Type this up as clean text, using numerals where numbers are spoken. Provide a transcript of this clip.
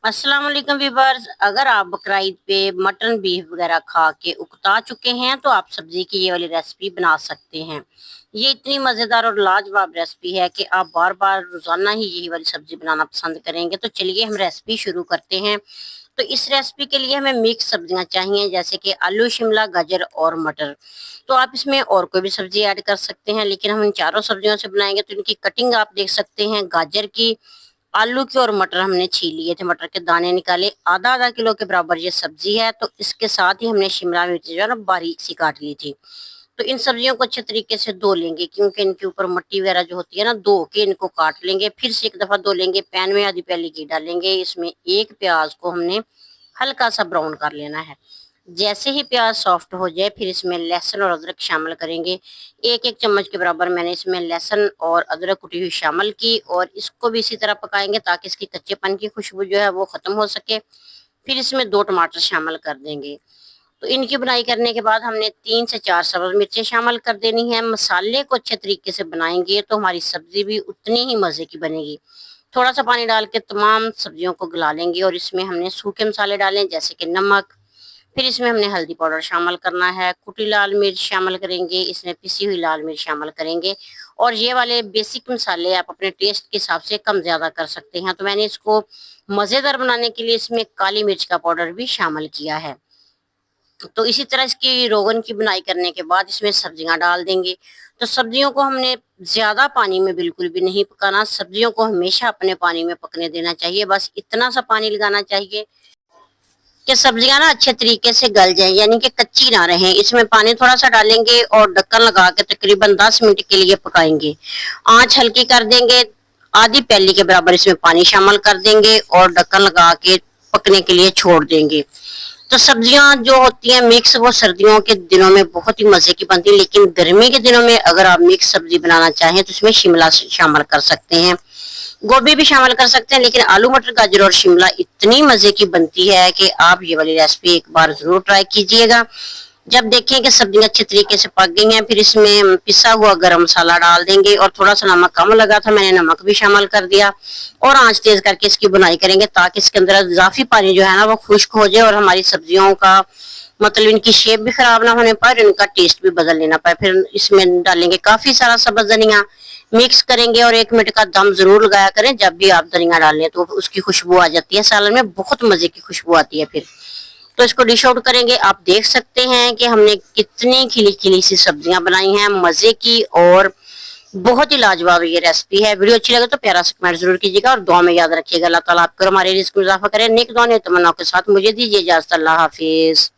अस्सलाम वालेकुम व्यूअर्स। अगर आप बकरा ईद पे मटन बीफ वगैरह खा के उकता चुके हैं तो आप सब्जी की ये वाली रेसिपी बना सकते हैं। ये इतनी मज़ेदार और लाजवाब रेसिपी है कि आप बार बार रोज़ाना ही यही वाली सब्जी बनाना पसंद करेंगे। तो चलिए हम रेसिपी शुरू करते हैं। तो इस रेसिपी के लिए हमें मिक्स सब्जियां चाहिए, जैसे कि आलू, शिमला, गाजर और मटर। तो आप इसमें और कोई भी सब्जी ऐड कर सकते हैं, लेकिन हम इन चारों सब्जियों से बनाएंगे। तो इनकी कटिंग आप देख सकते हैं। गाजर की, आलू की और मटर हमने छील लिए थे, मटर के दाने निकाले। आधा आधा किलो के बराबर ये सब्जी है। तो इसके साथ ही हमने शिमला मिर्च जो है ना बारीक सी काट ली थी। तो इन सब्जियों को अच्छे तरीके से धो लेंगे, क्योंकि इनके ऊपर मट्टी वगैरह जो होती है ना, धो के इनको काट लेंगे। फिर से एक दफा धो लेंगे। पैन में आधी प्याली घी डालेंगे। इसमें एक प्याज को हमने हल्का सा ब्राउन कर लेना है। जैसे ही प्याज सॉफ्ट हो जाए फिर इसमें लहसुन और अदरक शामिल करेंगे। एक एक चम्मच के बराबर मैंने इसमें लहसुन और अदरक कुटी हुई शामिल की, और इसको भी इसी तरह पकाएंगे ताकि इसकी कच्चेपन की खुशबू जो है वो खत्म हो सके। फिर इसमें 2 टमाटर शामिल कर देंगे। तो इनकी बुनाई करने के बाद हमने 3 से 4 सब्ज मिर्चें शामिल कर देनी है। मसाले को अच्छे तरीके से बनाएंगे तो हमारी सब्जी भी उतनी ही मजे की बनेगी। थोड़ा सा पानी डाल के तमाम सब्जियों को गला लेंगे, और इसमें हमने सूखे मसाले डालें, जैसे कि नमक। फिर इसमें हमने हल्दी पाउडर शामिल करना है, कुटी लाल मिर्च शामिल करेंगे, इसमें पिसी हुई लाल मिर्च शामिल करेंगे। और ये वाले बेसिक मसाले आप अपने टेस्ट के हिसाब से कम ज्यादा कर सकते हैं। तो मैंने इसको मजेदार बनाने के लिए इसमें काली मिर्च का पाउडर भी शामिल किया है। तो इसी तरह इसकी रोगन की बुनाई करने के बाद इसमें सब्जियां डाल देंगे। तो सब्जियों को हमने ज्यादा पानी में बिल्कुल भी नहीं पकाना। सब्जियों को हमेशा अपने पानी में पकने देना चाहिए। बस इतना सा पानी लगाना चाहिए कि सब्जियां ना अच्छे तरीके से गल जाएं, यानी कि कच्ची ना रहें। इसमें पानी थोड़ा सा डालेंगे और ढक्कन लगा के तकरीबन 10 मिनट के लिए पकाएंगे। आंच हल्की कर देंगे। आधी प्याली के बराबर इसमें पानी शामिल कर देंगे और ढक्कन लगा के पकने के लिए छोड़ देंगे। तो सब्जियां जो होती हैं मिक्स, वो सर्दियों के दिनों में बहुत ही मजे की बनती है, लेकिन गर्मी के दिनों में अगर आप मिक्स सब्जी बनाना चाहें तो इसमें शिमला शामिल कर सकते हैं, गोभी भी शामिल कर सकते हैं। लेकिन आलू, मटर, गाजर और शिमला इतनी मजे की बनती है कि आप ये वाली रेसिपी एक बार जरूर ट्राई कीजिएगा। जब देखें कि सब्जियां अच्छे तरीके से पक गई हैं, फिर इसमें पिसा हुआ गरम मसाला डाल देंगे, और थोड़ा सा नमक कम लगा था, मैंने नमक भी शामिल कर दिया। और आंच तेज करके इसकी बुनाई करेंगे ताकि इसके अंदर इजाफी पानी जो है ना वो खुश्क हो जाए, और हमारी सब्जियों का मतलब इनकी शेप भी खराब ना होने पाए, इनका टेस्ट भी बदल लेना पाए। फिर इसमें डालेंगे काफी सारा सब्ज धनिया, मिक्स करेंगे, और 1 मिनट का दम जरूर लगाया करें। जब भी आप धनिया डालें तो उसकी खुशबू आ जाती है सालन में, बहुत मजे की खुशबू आती है फिर। तो इसको डिश आउट करेंगे। आप देख सकते हैं कि हमने कितनी खिली खिली सी सब्जियां बनाई हैं मजे की, और बहुत ही लाजवाब ये रेसिपी है। वीडियो अच्छी लगे तो प्यारा सा कमेंट जरूर कीजिएगा, और दुआ में याद रखिएगा। अल्लाह ताला आपको हमारे रिस्क में इजाफा करे। नेक दुआ ने तमन्नाओं के साथ मुझे दीजिए इजाजत। अल्लाह हाफिज।